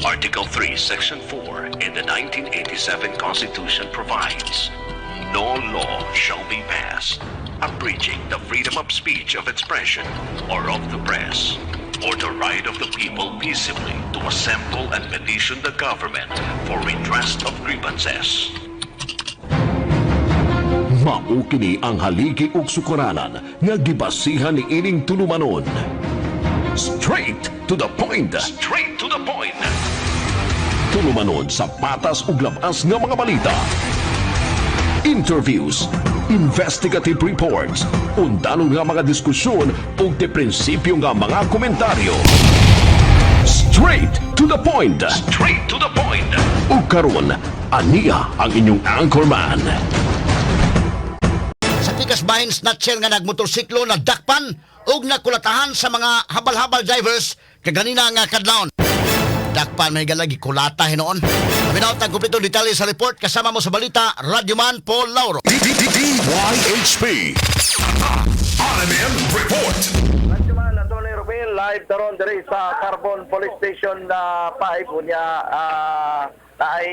Article 3, Section 4 in the 1987 Constitution provides, no law shall be passed abridging the freedom of speech, of expression, or of the press, or the right of the people peaceably to assemble and petition the government for redress of grievances. Mao kini ang haligi ug sukaranan nga gibasihan ni ining tulumanon. Straight to the point. Straight to the point. Tulumanon sa patas ug labas nga mga balita. Interviews, investigative reports, undanon nga mga diskusyon ug de prinsipyo nga mga komentaryo. Straight to the point. Straight to the point. Ug karon, aniya ang inyong anchorman. Sa pikas bahin snatcher nga nagmotorsiklo na dakpan ug nakulatahan sa mga habal-habal drivers kaganina nga kadlawon. Dakpan may galagi kulata hinoon. Minaw tag kumpleto detalye sa report kasama mo sa balita Radyoman Paul Lauro. DYHP RMM Report. Radyoman Antonio Rubel live daron diri sa Carbon Police Station na paay kunya ay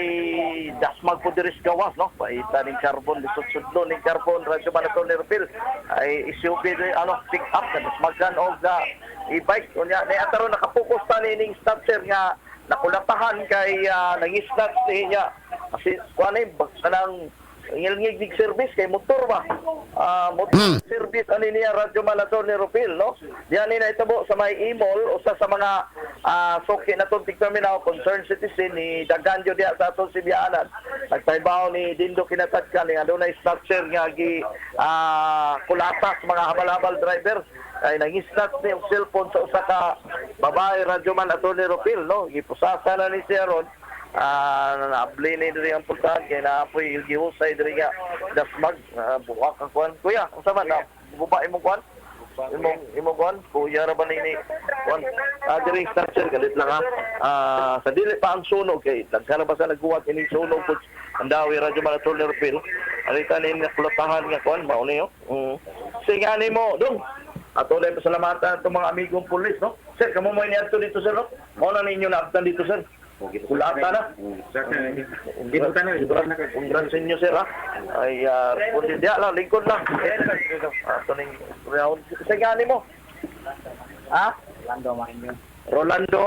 dasmag po diri sa gawas no paita ning Carbon lisod-sudlo ning Carbon Radyoman Antonio Rubel ay SUV pick up na dasmagan og e-bike kunya ni ataro nakapokus ta ning snatcher nga nakulatahan kay nangisnatch niya kasi kuanay kanang ngilngig service kay motor ba motor service ani niya Radyo Malator ni Rupil no diyan ni na itabo sa may e-mall o sa mga soki na tong tignaminaw concerned citizen ni Daganjo diya sa atong Sibianan nagtaybaw ni Dindo Kinatadkan nga doon ay snatcher nga gi kulatas mga habal-habal driver ay nangisnat ni yung cellphone sa usa ka babae Radyoman Atty. Rupil no gipusasa na ni siya ron naabli ni diri ang pultahan kaya naapoy gihusay diri nga dasmag buwak ang kuan kuya unsa man na buba imong kuan imong kuan kuya ra ba ni kuan diri structure galit lang sa dili pa ang sunog kay daghan ba sa nagbuwat ini sunog pud ang dawi Radyoman Atty. Rupil alita ni nakulatahan nga kuan mao niyo singani mo dong ato na pasalamatan itong mga amigong pulis, no? Sir, kamo mo iniadto dito, sir, no? Mao na ninyo naabtan dito, sir. Kulata na. Dito na. Congrats sa inyo, sir, ha? Ay, respondi diya lang, lingkod lang. Ato ning round. Sa gani mo? Ha? Rolando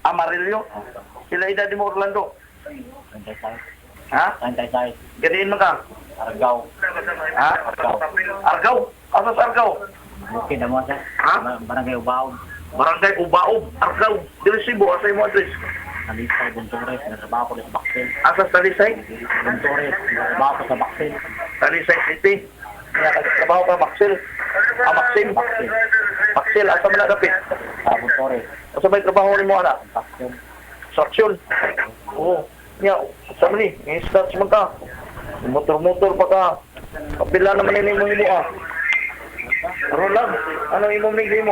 Amarillo. Sila edad mo, Orlando? 36. Ha? 36. Gadiin mo ka? Argao. Ha? Argao? Asa sa Argao? Okay na mo sa. Ha? Barangay Ubaog. Barangay Ubaog, Argao. Dili Cebu, asa yung address? Talisay, Buntores. Natrabaho ko sa Baksil. Asa sa Talisay? Buntores. Natrabaho ko sa Baksil. Talisay City. Trabaho ka, Maxil. Maxim? Maxil, asa mo na dapit? Buntores. Asa ba yung trabaho ni mo, anak? Baksil. Saksyon? Oo. Asa mo ni? I-starts mo ka. Motor-motor pa ka. Kapila naman yung mo Aro lang. Anong imong nigri mo?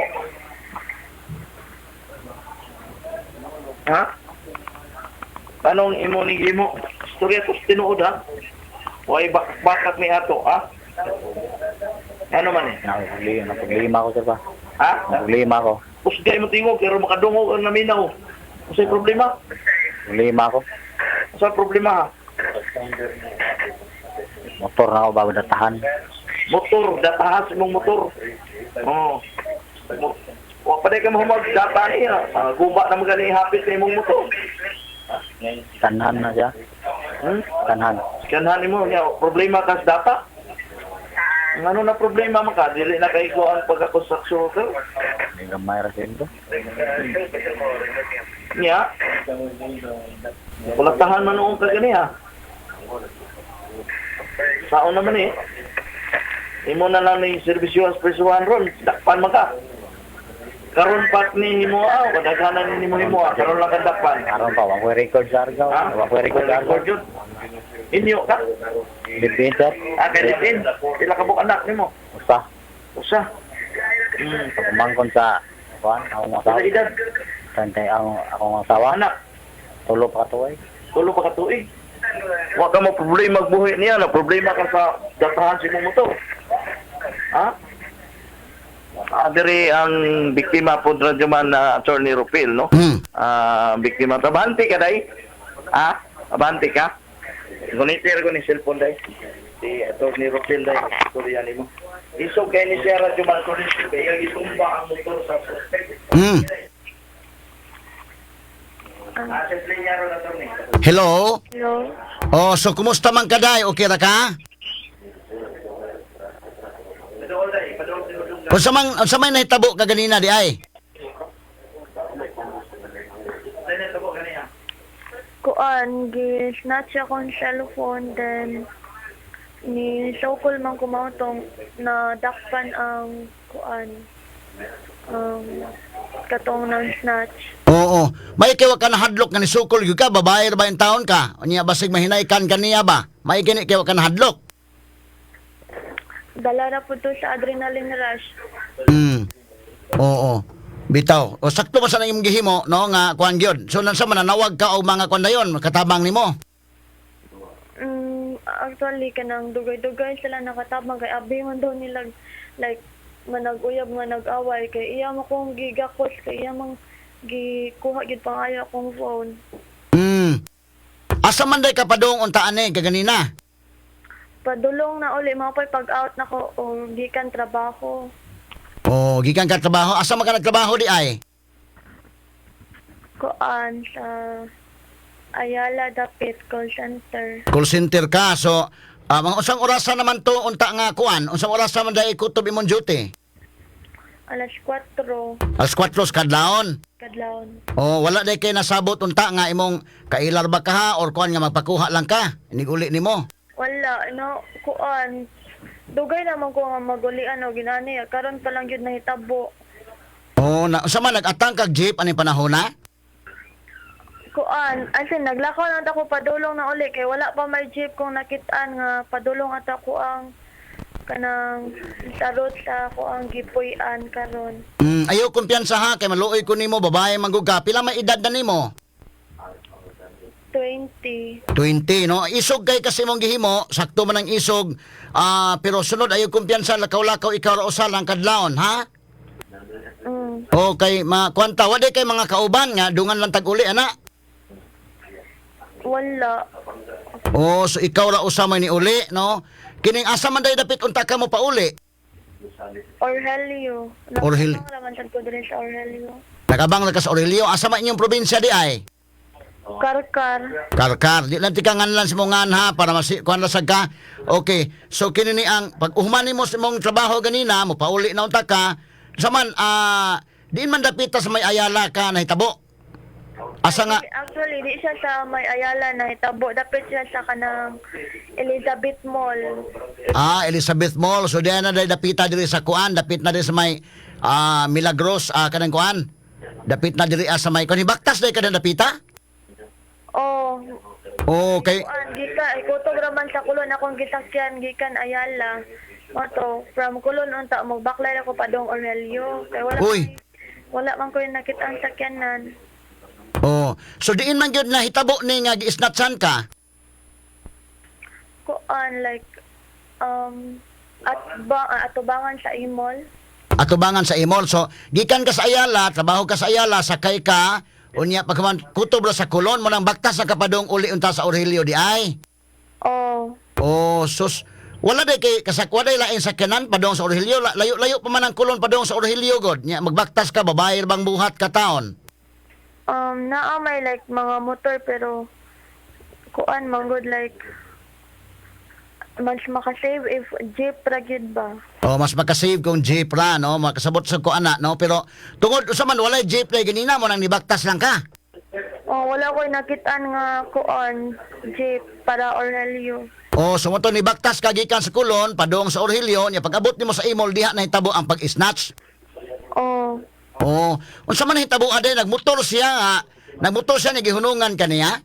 Ha? Anong imong nigri mo? Storya ko tinuod ha? Huwag bakat ni ato ha? Ano man eh? Napaglima ko, sir pa. Ha? Napaglima ko. Pusgay mo tingog, pero makadungog ang naminaw. Kasi problema? Napaglima ko. Sa problema ha? Motor na ako bago datahan. Motor, datahas imong motor. Oo. Wa pa ka mo magdata niya. Guba na magaling hapit sa imong motor. Kanhan na siya. Kanhan. Kanhan mo niya problema kas data. Ano na problema man ka? Dili na kay ko ang pagkakonstruksyon ko. May gamay ra siya ito. Niya. Kulatahan man noong kagani ha. Saon naman eh. Imo na lang ni servisyo as presuhan ron. Dakpan man ka. Karon pat ni himo kadaghanan ni himo karon lang kadakpan. Karon pa, wako record sa Argao. Wako record sa Argao. Inyo ka? Libin, sir. Kaya din. Sila ka buk anak nimo. Usa. Pagmangkon sa kuan, akong asawa. Sa edad. Tantay akong asawa. Anak. Tulo pa katuway. Tulo pa ka tuig. Wa ka mo problema magbuhi niya na problema ka sa datahan sa imong motor. Ha? Diri ang biktima po radyo man na Attorney Rupil, no? Biktima. Abante ka, day? Abante ka? Guniter ko ni cellphone, day. Si Attorney Rupil, day. Storya ni mo. Isog kayo ni siya radyo man Attorney Rupil. Kaya itumba ang motor sa suspect. Asset linya ron, Attorney. Hello? Hello? Oh, so kumusta man ka, day? Okay ra ka? Kung sa may nahitabo ka ganina, di ay? Kuan, snatch akong cellphone, then ni sokol man kumautong na dakpan ang kuan katong ng snatch. Oo. May kiwa ka na hadlok nga ni sukol gyud ka, babae ra ba yung taon ka? Unya basig mahinaykan kaniya ba? May kini kiwa ka na hadlok. Dala na po to sa adrenaline rush. Oo. Bitaw. O sakto ba sa nang imong gihimo no nga kuan gyud. So nansa mananawag ka og mga kuan dayon katabang nimo. Actually kanang dugay-dugay sila nakatabang kay abi man daw nila like manag-uyab nga nag-away kay iya mo kong gigakos kay iya mang gikuha gyud pangayo akong phone. Asa man day ka padung untaan ni kaganina? Padulong na uli mapay pag-out na ko o gikan trabaho. Oh, gikan ka trabaho. Asa man ka nagtrabaho di ay? Kuan sa Ayala Dapit Call Center. Call center ka. So, mga unsang orasan naman to unta nga kuan? Unsang orasan man day kutob imong duty? Alas 4 Alas 4 kadlawon. kadlawon. Oh, wala day kay nasabot unta nga imong kailar ba ka ha or kuan nga magpakuha lang ka. Iniguli nimo. Wala no kuan. Dugay naman ko nga magulian o ginani karon pa lang gyud nahitabo. Oh, na sa man nag-atang kag jeep ani panahon na? Kuan, asin naglakaw na ako padulong na uli kay wala pa may jeep kung nakitaan nga padulong ata ko ang kanang tarot sa ako ang gipuy-an karon. Ayaw kumpiyansa ha kay maluoy ko nimo babae manggug ka. Pila may edad na nimo? 20. 20 no. Isog kay kasi mong gihimo, sakto man ang isog. Pero sunod ayaw kumpiyansa lakaw-lakaw ikaw ra usa lang kadlawon ha? Okay, kwanta wa day kay mga kauban nga dungan lang tag-uli ana. Wala. Oh, so ikaw ra usa may ni uli no. Kining asa man day dapit unta ka mo pauli? Orhelio. Orhelio. Naman sad ko diri sa Orhelio. Nakabang na ka sa Aurelio, asa man inyong probinsya di ay? Karkar. Karkar, di lang tikangan lang sa mga ha para kuan lasag ka. Okay, so kini ni ang pag uhumani mo sa mong trabaho ganina, mo pauli na unta ka. Saman diin man dapita sa may Ayala ka nahitabo. Asa nga Actually, di siya sa may Ayala na hitabo. Dapat siya sa kanang Elizabeth Mall. Elizabeth Mall. So diyan na day dapita diri sa kuan, dapit na diri sa may Milagros kanang kuan. Dapit na diri sa may kuan baktas day kada dapita? Oh. Okay. Kuan ikutog raman sa kulon akong gisakyan gikan Ayala. Moto from kulon unta magbaklay ako padong Aurelio. Kay wala man ko yung nakita ang sakyanan. Oh, so diin man gyud na hitabo ni nga giisnatsan ka? Kuan like atubangan sa imol. Atubangan sa imol. So gikan ka sa Ayala, trabaho ka sa Ayala, sakay ka unya pagkaman kutob ra sa kulon mo nang baktas sa kapadong uli unta sa Aurelio di ay. Oh. Oh, sus wala day kay kasakwa day lain sakyanan padong sa Aurelio, layo-layo pa man ang kulon padong sa Aurelio god. Nya magbaktas ka babae bang buhat ka taon? Naa may like mga motor pero kuan manggod like mas makasave if jeep ra gyud ba. Oh, mas makasave kung jeep ra no, makasabot sa kuan na no, pero tungod usa man walay jeep day ganina mo nang nibaktas lang ka. Oh, wala ko nakitaan nga kuan jeep para Aurelio. Oh, so mo to nibaktas ka gikan sa kulon padong sa Aurelio nya pag-abot nimo sa imol diha nahitabo ang pag-snatch. Oh. Oh, unsa man hitabo ade nagmotor siya ni gihunungan kaniya?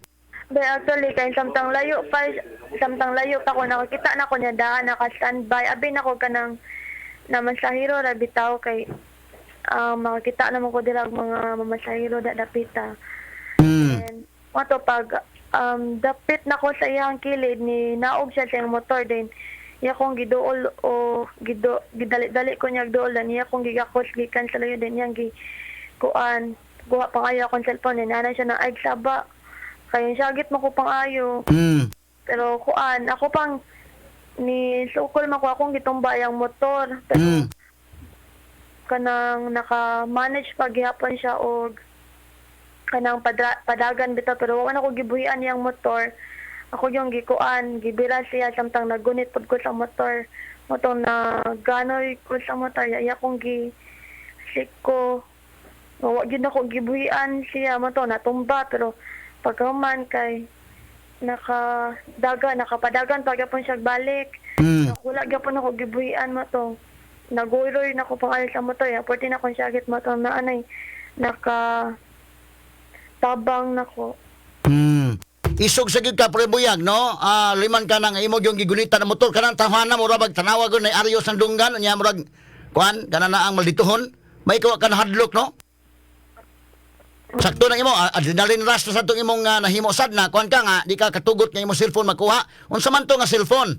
But actually kay samtang layo pa ko nakakita na ko niya daan naka-standby abi na ko kanang namasahiro ra bitaw kay makakita naman ko dira mga mamasahiro dapita. And wato pag dapit na ko sa iyang kilid ni naog siya sa iyang motor din iya kong giduol o gidali-dali ko niya dool dan iya kong gigakos gikan sa layo din yang kuan guha pangayo akong cellphone ni nanay siya na ay saba kaya syagit mo ko pangayo pero kuan ako pang ni sukol man ko akong gitumba yang motor pero kanang naka-manage paghihapon siya og kanang padagan bitaw pero wala ko gibuhian yang motor. Ako yung gikuan, gibira siya samtang nagunit pod ko sa motor. Motong na ganoy ko sa motor, yaya kong sik ko. Wag yun ako gibuhian siya, motong natumba pero pagkaman kay nakapadagan pagkapon siya balik. Wala gyapon ako gibuhian motong. Naguroy na ko pangalan sa motor, ya porti na kong syagit motong na anay tabang na ko. Isog sa gyud ka prebuyag no. Liman ka nang imog yung gigunita na motor kanang tahanan mo ra bag tanawa gud na Arios ang dunggan nya murag kuan kana na ang maldituhon. May kawa ka na hadlock no. Sakto na imo adrenaline rush sa tong imong nahimo sad na kuan ka nga di ka katugot nga imong cellphone makuha. Unsa man to nga cellphone?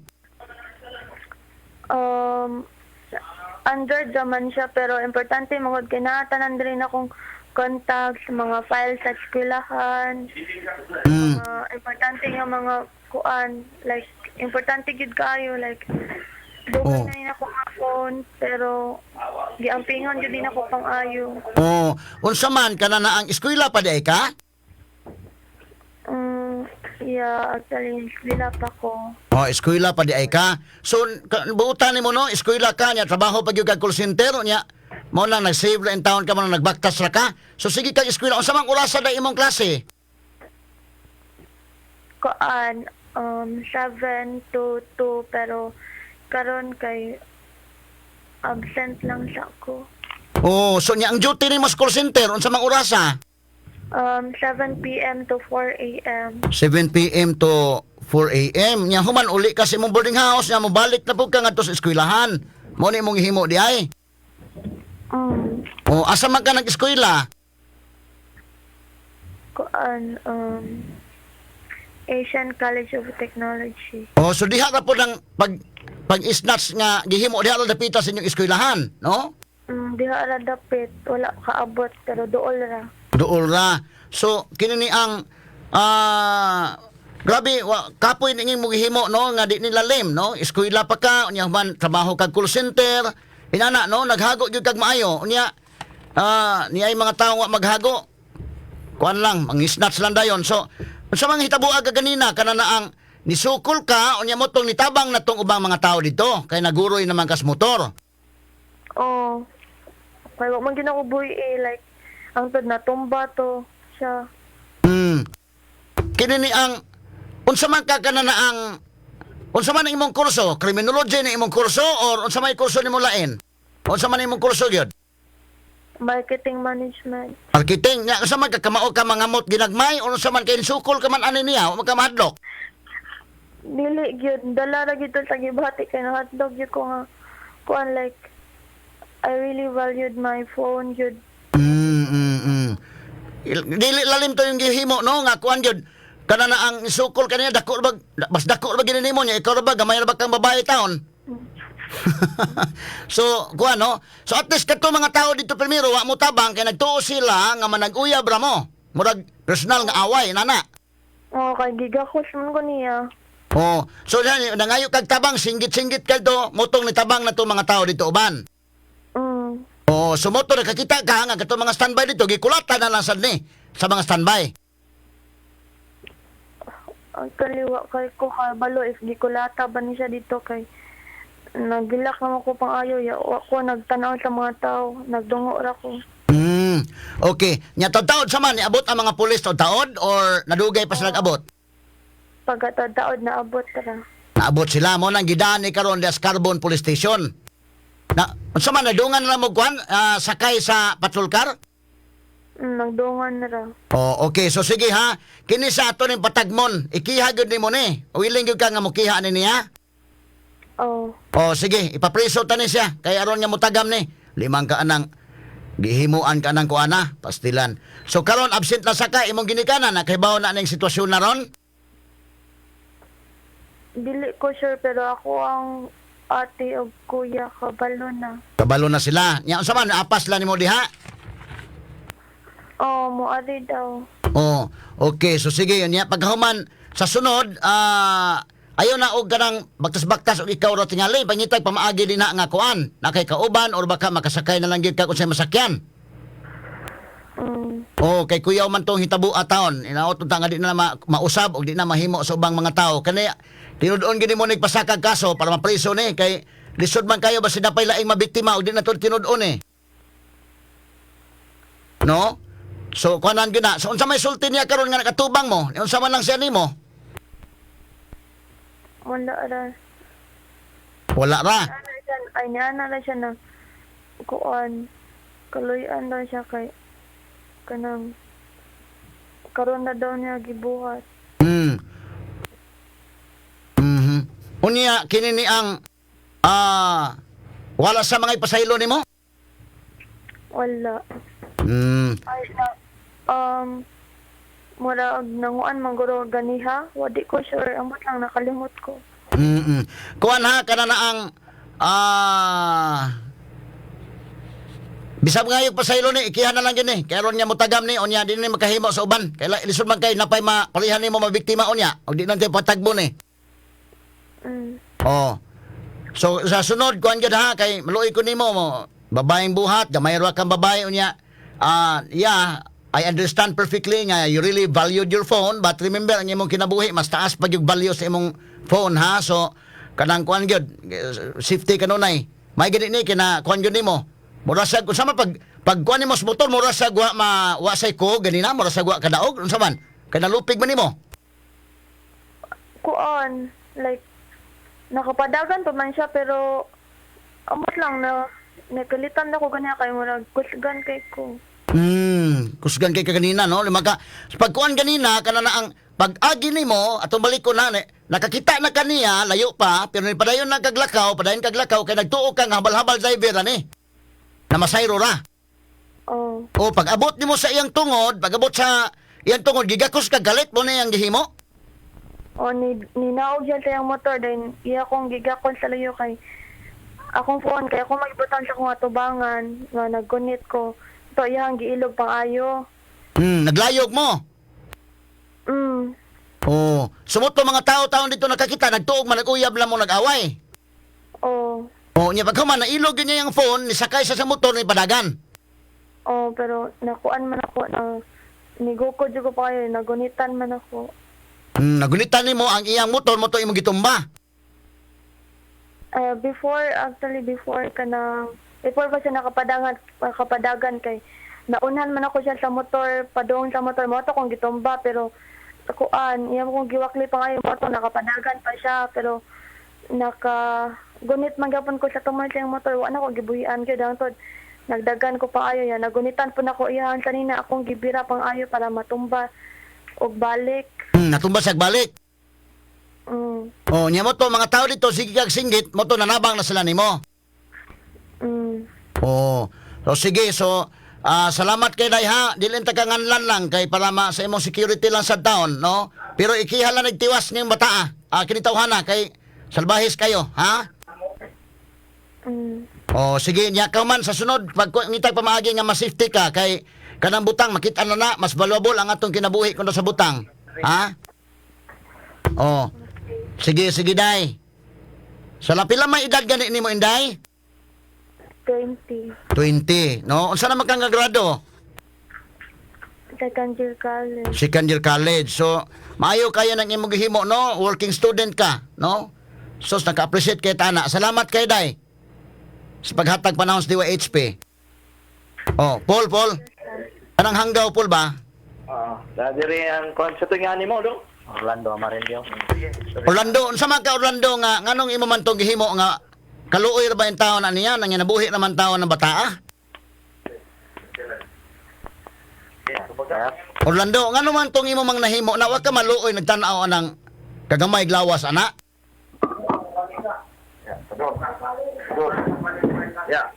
Android naman siya pero importante mangod kay tanan rin akong contacts, mga files sa eskwelahan. Importante yung mga kuan, like, importante gid kayo, like, doon na yun ako nga phone, pero giampingan yun din ako pang ayo. Unsa man ka na ang eskwela pa di ka? Yeah, actually, eskwela pa ko. Eskwela pa di ka. So, buutan mo no, eskwela ka niya, trabaho pag yung call center niya. Mo lang nag-save lang taon ka mo lang nagbaktas ra ka. So sige kang eskwela unsa man orasa da imong klase? Kuan 7 to 2 pero karon kay absent lang siya ko. So nya ang duty nimo sa call center unsa man orasa? 7 p.m. to 4 a.m. 7 p.m. to 4 a.m. Nya human uli ka sa imong boarding house nya mo balik na pud ka ngadto sa eskwelahan. Mo ni imong himo di ay. Asa man ka nag-eskwela? Kuan Asian College of Technology. So diha ra po ng pag-snatch nga gihimo diha ra dapita sa inyong eskwelahan, no? Diha ra dapit, wala kaabot pero duol ra. Duol ra. So kini ni ang grabe kapoy ning mo gihimo no nga di nilalim no. Eskwela pa ka unya man trabaho kag call center. Inana no naghago gyud kag maayo unya niyay mga tawo nga maghago. Kuan lang, mangisnatch lang dayon. So, unsa man hitabuag ganina kana na ang nisukol ka unya mo tong nitabang na tong ubang mga tawo dito kay naguroy naman kas motor. Kay wa man ginakuboy like ang tod na tumba to siya. Kini ni ang unsa man ka kana na ang unsa man ang imong kurso? Criminology ni imong kurso or unsa may kurso nimo lain? Unsa man imong kurso gyud? Marketing management. Marketing nya unsa man ka kamao ka mangamot ginagmay o unsa man kay sukol ka man ani niya o ka mahadlok? Dili gyud dala ra gyud sa gibati kay nahatlog gyud ko nga kuan like I really valued my phone gyud. Dili lalim to yung gihimo no nga kuan gyud kana na ang sukol kanina dako ba mas dako ba ginini mo niya ikaw ba gamay ra ba kang babae taon? So kuan no so at least kadto mga tao dito primero wa mo tabang kay nagtuo sila nga manag-uyab ra mo murag personal nga away nana. Kay gigakos man ko niya. So nangayo kag tabang singgit-singgit kadto motong ni tabang na to mga tao dito uban. Sumoto na kakita ka nga kato mga standby dito gikulatan na lang sad ni sa mga standby. Ang kaliwa kay ko balo if gikulata ba ni siya dito kay nagilak naman ko pang ayo ya ako nagtanaw sa mga tao nagdungo ra ko. Okay nya taod sa man niabot ang mga pulis taod or nadugay pa sila abot? Pagkataod na abot ra. Naabot sila mo nang gidaan ni karon des Carbon Police Station. Na unsa man nadungan na mo kuan sakay sa patrol car? Nagdungan na ra. Okay so sige ha. Kini sa ato ning patagmon ikiha gyud nimo ni. Willing gyud ka nga mokiha ni niya? Sige ipapriso ta ni siya kay aron nga motagam ni. Limang ka anang gihimuan ka nang kuana pastilan. So karon absent na sakay imong ginikanan na kay bawo na ning sitwasyon na ron? dili ko sure pero ako ang ate o kuya kabalo na. Kabalo na sila. Nya unsa man apas la nimo diha? Oh, moari daw. Oh, okay. So sige yun ya. Pagkahuman sa sunod, ayaw na og kanang baktas-baktas og ikaw ra tingali pangitag pamaagi din na nga kuan. Na kay kauban or baka makasakay na lang gyud ka unsay masakyan. Oh, kay kuyaw man tong hitabo ataon. Inaot unta nga di na mausab og di na mahimo sa ubang mga tawo. Kani tinudon gini mo nagpasakag kaso para mapriso ni kay lisod man kayo basi napay laing mabiktima og di na to tinudon eh. No? So kuanan gyud na. So unsa may sulti niya karon nga nakatubang mo? Unsa man lang siya nimo? Wala ra. Wala ra. Ay niana na siya na kuan. Kaluyan daw siya kay kanang karon na daw niya gibuhat. Unya kini ni ang wala sa mga ipasaylo nimo? Wala. Ay na mura nanguan mangguro ganiha, wadi ko sure amot lang nakalimot ko. Kuan ha kana na ang bisag nga yung pasaylo ni ikihan na lang gini. Kaya ron niya mutagam ni onya di ni makahimo sa uban. Kaya lisod man kay napay makulihan nimo mabiktima onya. Og di nanti patagbo ni. Oh. So sa sunod kuan gyud ha kay maluoy ko nimo mo babaeng buhat, gamay ra kang babae unya. Yeah, I understand perfectly nga you really valued your phone but remember ang imong kinabuhi mas taas pa yung value sa imong phone ha. So kanang kuan gyud safety kanunay. May gani ni kina kuan gyud nimo. Mura sa sama pag kuan nimo sa motor mura sa wa say ko ganina mura sa kadaog unsa man? Kay nalupig man nimo. Kuan like nakapadagan pa man siya pero amot lang na nakalitan na ko ganyan kay murag kusgan kay ko. Kusgan kay kanina no. Limaka pagkuan ganina kana na ang pag-agi nimo atong balik ko na nakakita na kaniya layo pa pero ni padayon nagkaglakaw kay nagtuo ka nga habal-habal driver ani. Na masayro ra. Oh. O pag-abot nimo sa iyang tungod, pag-abot sa iyang tungod gigakos ka galit mo na iyang gihimo. O ninaog siya sa iyang motor then iya kong gigakon sa layo kay akong phone kay ako magibutan sa kong atubangan nga naggunit ko. To iyang giilog pang ayo. Naglayog mo. Oh, sumot mga tao-tao dito nakakita nagtuog man nag-uyab lang mo nag-away. Oh. Oh, nya pagkaman nailog niya yung phone, nisakay sa motor ni padagan. Oh, pero nakuan man ako na nigukod jud ko pa kayo, nagunitan man ako. Nagunitan nimo ang iyang motor mo to imong gitumba. Before pa siya nakapadagan kay naunhan man ako siya sa motor, padung sa motor mo to kung gitumba pero kuan, iya mo kung giwakli pa kayo mo to nakapadagan pa siya pero gunit man gyapon ko sa tumal sa motor wa na ko gibuhian gyud hangtod nagdagan ko pa ayo ya nagunitan po nako iyahan kanina akong gibira pang ayo para matumba og balik. Natumba siya balik. Oh, nya mo to mga tao dito sige kag singgit mo to nanabang na sila nimo. Oh, so sige so salamat kay day ha dili ta kanganlan lang kay para sa imong security lang sa town no. Pero ikihala nagtiwas ning bata kinitawhana kay salbahis kayo ha. Oh, sige nya ka man sa sunod pag ngitag pamaagi nga ma-safety ka kay kanang butang makita na mas valuable ang atong kinabuhi kuno sa butang. Ha? Oh. Sige day. So pila may edad gani nimo inday? 20, no? Unsa naman kang graduado? Second year college. So maayo kayo nang imong gihimo no? Working student ka, no? So naka-appreciate kay tana. Salamat kay day. Sa paghatag panahon sa DYHP. Oh, Paul. Anong hanggaw, Paul ba? Diri ang konsepto nga nimo do. Orlando Amarillo. Orlando, unsa man ka Orlando nga nganong imo man tong gihimo nga kaluoy ra ba yung taon na niya nang nabuhi naman taon ng bata? Orlando, ngano man tong imo mang nahimo na wa ka maluoy nagtan-aw anang kagamay glawas ana? Yeah.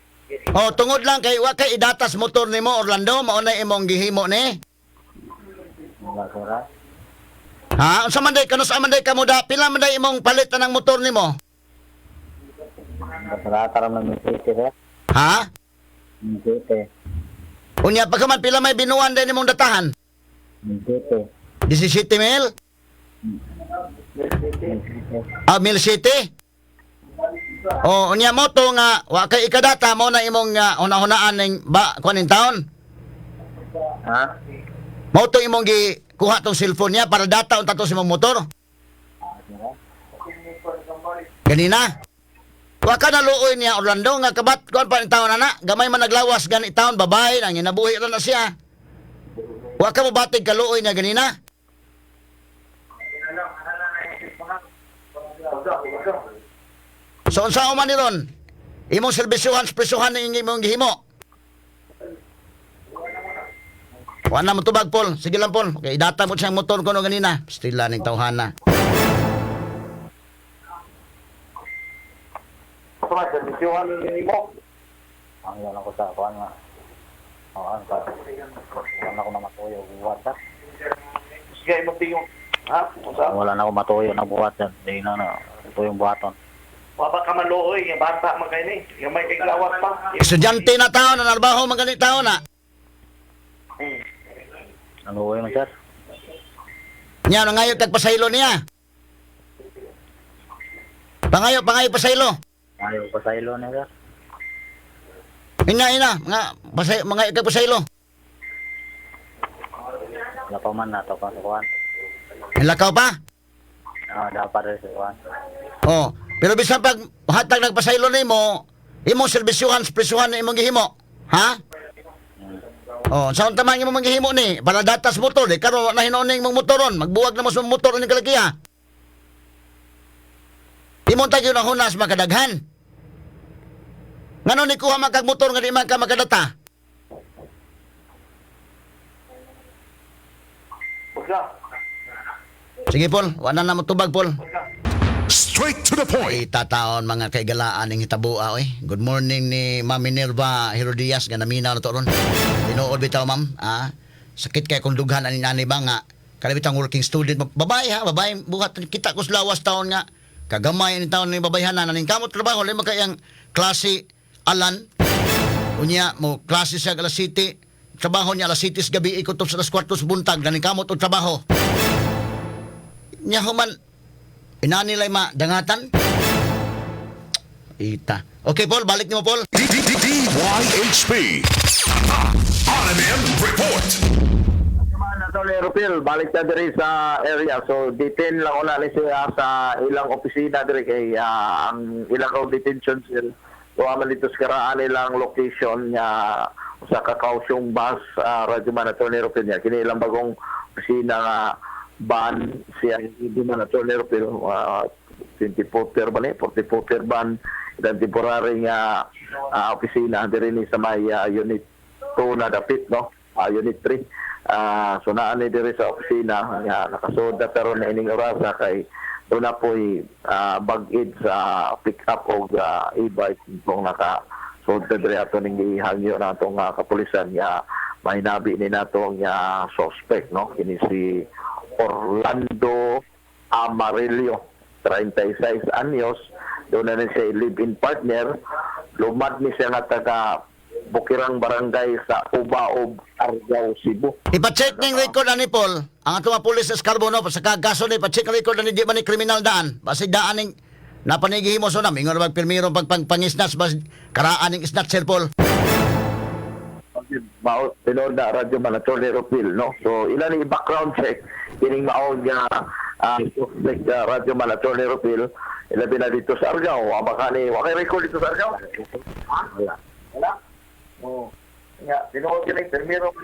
Oh, tungod lang kay wa kay idatas motor nimo Orlando, mao na imong gihimo ni. Ha? Unsa man day kanus aman day kamo da? Pila man day imong palitan ng motor nimo? Nataram ng City, sir. Ha? City. Unya pagkaman pila may binuan day nimong datahan? City. 17 mil? Ah, Mil City? O, unya mo to nga, wa kay ikadata mo na imong una-hunaan ning kuaning taon? Ha? Mo to imong gi kuha tong cellphone niya para data unta to sa imong motor? Ganina? Wa ka naluoy niya Orlando nga kabat kuan pa ni taon ana, gamay man naglawas gani taon babae nang inabuhi ra na siya. Wa ka mo batig kaluoy niya ganina? So unsa man ni ron? Imong serbisyuhan ning imong gihimo. Wa na mo tubag Paul. Sige lang Paul. Okay, data mo siyang motor kuno ganina. Stila ning tawhana. Sama sa misyuhan mo. Ang yan ako sa kuan nga. Ang ako na matuyo buhat sa. Sige mo tingog. Ha? Usa. Wala na ako matuyo na buhat sa. Di na ito yung buhaton. Wapa ka maluoy, yung bata man kayo ni. Yung may tiglawas pa. Estudyante na tao na narbaho man ganit tao na. Naluoy mo, sir. Nya ngayo tagpasaylo niya. Pangayo pasaylo. Ayaw ko sa ilo na, sir. Ina nga mga tagpasaylo. Wala pa man na ito pa sa kuan. Lakaw pa? Dapat rin sa kuan. Oh, pero bisan pag hatag nagpasaylo nimo, imong serbisyuhan presyuhan na imong gihimo. Ha? Oh, sa unta man imong gihimo ni para datas motor di karon na hinoning mong motoron, magbuwag na mo sa motor ni kalakiya. Imong tagyo na hunas makadaghan. Ngano ni kuha man kag motor nga di man ka makadata? Usa. Sige Paul, wala na mo tubag Paul. Straight to the point. Ay tataon mga kaigalaan ng hitabua oy. Good morning ni Ma'am Minerva Herodias nga naminaw na to ron. Tinuod bitaw ma'am, sakit kay kung dughan ani nani ba nga kalibitang working student babae ha, babae buhat kita kus lawas taon nga kagamay ni taon ni babayhanan naning kamot trabaho lima kayang klase alan. Unya mo klase sa alas 7, trabaho niya alas 7 gabi ikutob sa alas 4 buntag naning kamot og trabaho. Nya human inanilay dangatan. Ita. Okay, Paul, balik niyo Paul. DYHP. RMM Report. Naman na Ropil, balik na diri sa area. So, detain lang una ni siya sa ilang opisina diri kay ang ilang ka detention cell. So, aman dito sa karaan ilang location niya sa Kakausyong bus, Radyo Manatone Ropil niya. Kini ilang bagong opisina nga ban siya hindi man ato nero pero 20-footer ban 40-footer ban dan temporary nga opisina diri ni sa may unit 2 na dapit no unit 3 so naa ni diri sa opisina nga nakasoda pero na ining orasa kay doon na po'y bag-id sa pick up o e-bike kung nakasoda diri ato ning ihangyo na itong kapulisan nga may nabi ni natong suspect no kini si Orlando Amarillo, 36 anyos. Doon na rin siya live-in partner. Lumad ni siya nga taga Bukirang Barangay sa Ubaob, Argao, Cebu. Ipa-check ning record ani Paul. Ang atong mga pulis sa Scarbono sa kagaso ni ipa-check ang record ani di man ni kriminal daan. Basi daan ning napanigihimo so na mingon magpirmiro pagpangisnas bas karaan ning snatcher Paul. Tinood na Radyo Manatone Ropil, no? So, ilan yung background check, kining maong suspect Radyo Manatone Ropil, ilabi na dito sa Argao. Baka ni, wakay record dito sa Argao? Wala? Oo. Nga, tinood ka na yung permiro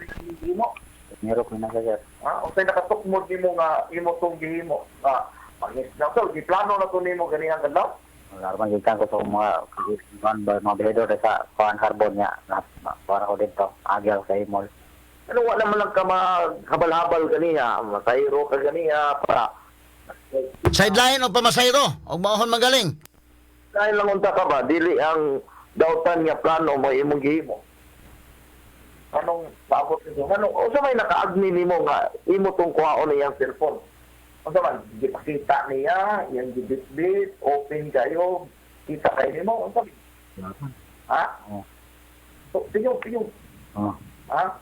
mo? Meron ko na, sir. Okay, nakatukmod ni mo nga, imo tong gihimo. So, di plano na to ni mo ganyan ka daw? Alarman gikan ko sa mga behedor sa kuan carbon niya. Para ko dito. Agil sa imol. Ano, wala man lang ka habal-habal ganiya, masayro ka ganiya, para Sideline o pamasayro o maahon magaling. dahil lang unta ka ba, dili ang dautan nga plano mo imong gihimo. Anong sabot nito? Ano, o sa may nakaagni nimo nga imo tong kuhaon na yung cellphone? Ano man, kita niya, yung gibit-bit, open kayo, kita kayo mo, ano sabi? Ha? Oh. So, pinyo. Oh. Ha?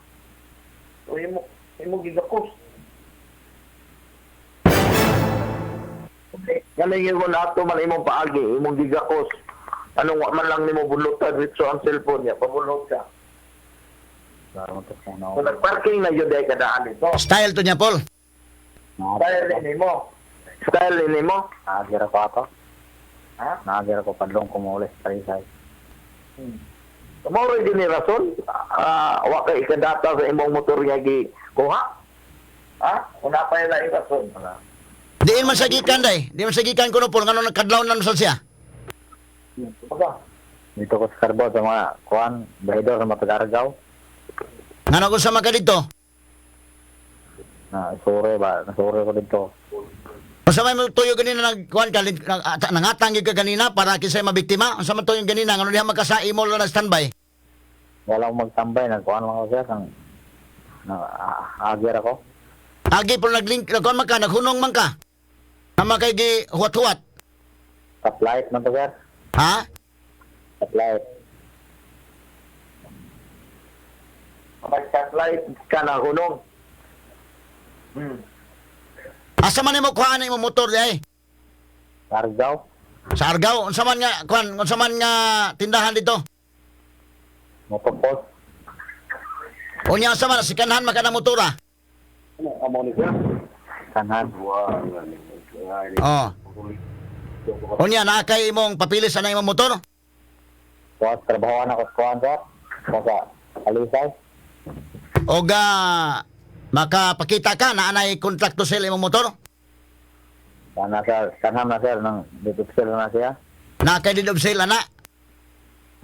So, imo gigakos. Galingin mo na ito man imong paagi, imong gigakos. Anong man lang nimo bulutan dito ang cellphone niya, pabulot ka. Klaro mo to sa So, ano. nag-parking na yun dahil kadaan dito. Style to niya, Paul. Style ni mo. Naagira ko ato. Ha? Naagira ko padlong kumulis. Talisay. Mao din ni rason. Wa kay ikadata sa imong motor nga kuha. Ha? Una pa yung rason. Diin man sa gikan, day. Di man sa gikan ko, no, Paul. Ngano nagkadlaw na naman siya? Pagka. Dito ko sa Carbon sa mga kuan, bahidor sa Matagaragaw. Ngano ko sa maka dito? Nasure ko dito. Unsa may tuyo ganina nagkuan ka nangatang gyud ka ganina para kisay mabiktima? Unsa man tuyo ganina ngano diha magkasa imo na standby? Wala akong magtambay. Nagkuhan lang ako siya. Naagira ko. Agi pero naglink nagkuan man ka naghunong man ka. Nama kay gi huwat-huwat. Taplight man to, sir. Ha? Taplight. Mag-satellite ka na hunong. Asa man imo kuhaan imo motor day? Garagaw. Sa Argao unsa man nga kuan unsa man nga tindahan dito? Motopos. Unya unsa man sikanhan man ka ng motora? Kanhan. Oh. Unya naa kay imong papilis ana imong motor? Kuan, trabahoan ako sa kuan, sir. Sa Alisay. Oga makapakita ka na anay contract to sell imong motor? Kana, sir. Kanhan na, sir. Nang ditupsil na siya. Na kay did of sale ana.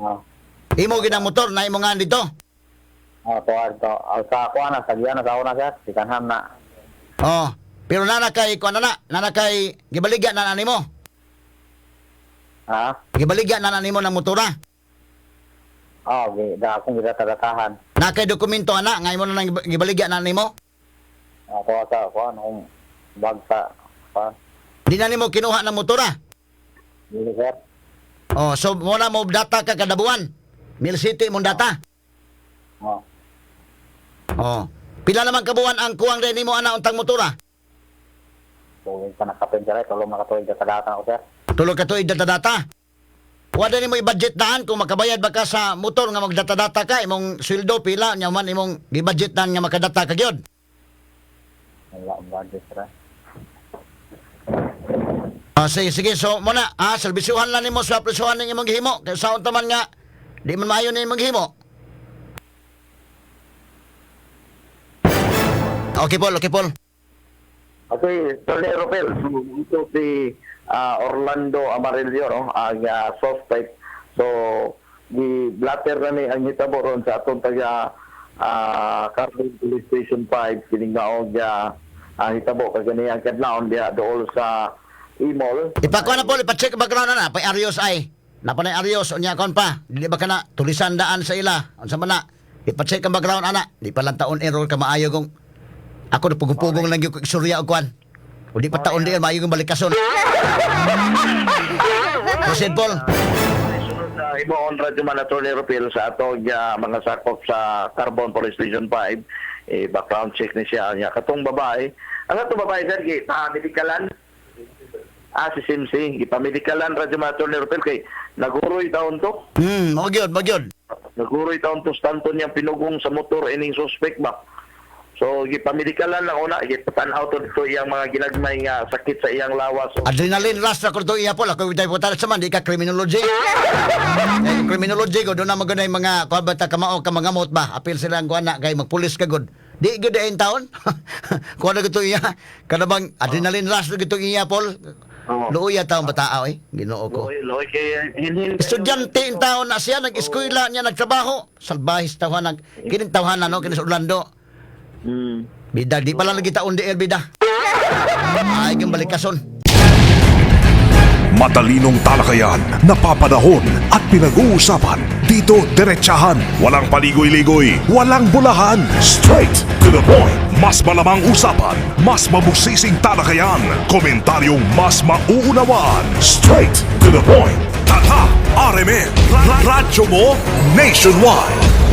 Oh. Imo ginang motor na imo nga dito. Oh, tuwa ito. Sa kuan na, sa giyan na sa una, sir. Si Kanhan na. Oh, pero nana kay kuan na kay gibaligya na nimo. Ha? Gibaligya na nimo ng motora. Oh, da akong gitatagatahan. Na kay dokumento ana nga imo na nang gibaligya na nimo. Tuwa sa kuan, akong bag sa kuan. Di na nimo kinuha ng motora. Dili, sir. Oh, so mo na mo data ka kada buwan. Mill City mong data. Oh. Oh. Pila naman kabuwan ang kuwang din nimo ana untang motora? So, ka nakapin, sir. Tulong nakatuwid sa data ako, sir. Tulo ka tuig data. Wala nimo i-budget daan kung makabayad ba ka sa motor nga magdata-data ka imong sweldo pila nya man imong gi-budget daan nga makadata ka gyud. Wala ang budget, sir. Sige, so muna, serbisyuhan lang nimo sa presyuhan ng imong gihimo. Kaya saon taman nga, di man maayo na imong gihimo. Okay, Paul. Okay, Tony Ropel, ito si Orlando Amarillo, no? Ang suspect. So, gi-blatter na ni ang hitabo ron sa atong taga Carbon Police Station 5, kiningaog hitabo kagani ang kadlaon diya dool sa Imol. Ipakuha na, Paul, ipacheck background na pa Arios ay. Napanay Arios, unya kon pa. Dili ba ka na tulisan daan sa ila? Unsa man na? Ipacheck ang background ana. Di pa lang taon error ka maayo kung ako na pugong-pugong lang yung surya o kwan. O di pa taon di maayo kong balikason. Proceed, Paul. Sunod na Iboon Radyo Manatol Ropel sa atong mga sakop sa Carbon Police Station 5. Background check ni siya. Katong babae. Ang atong babae, sir, medikalan. Si Simsi, ipamedikalan Radyo Manatol Ropel kay naguroy taon to. Magyod. Naguroy taon to stanton niyang pinugong sa motor ining suspect ba. So, ipamedikalan lang una, ipatanaw to dito iyang mga ginagmay nga sakit sa iyang lawas. So, Adrenaline rush na ko to iya, Paul. Ako yung tayo sa man, di ka criminology. Criminology ko, doon na maganda yung mga kabata kamao ka mga mot ba. Apil sila ang kuha na, kay magpulis ka good. Di good ay taon. Kuha na gito iya. Kanabang adrenaline rush na gito iya, Paul. Luuya taong batao eh. Ginoo ko. Loy kay Estudyante in taon na siya, nag-eskwela niya, nagtrabaho. Salbahis tawahan, kinintawahan na, no, kinis Orlando. Bida, di pala lagi taon di bida. Ay, yung balikason. Matalinong talakayan, napapanahon at pinag-uusapan. Dito diretsahan, walang paligoy-ligoy, walang bulahan. Straight to the point. Mas malamang usapan, mas mabusising talakayan, komentaryong mas mauunawaan. Straight to the point. Tatak RMN. Radyo mo nationwide.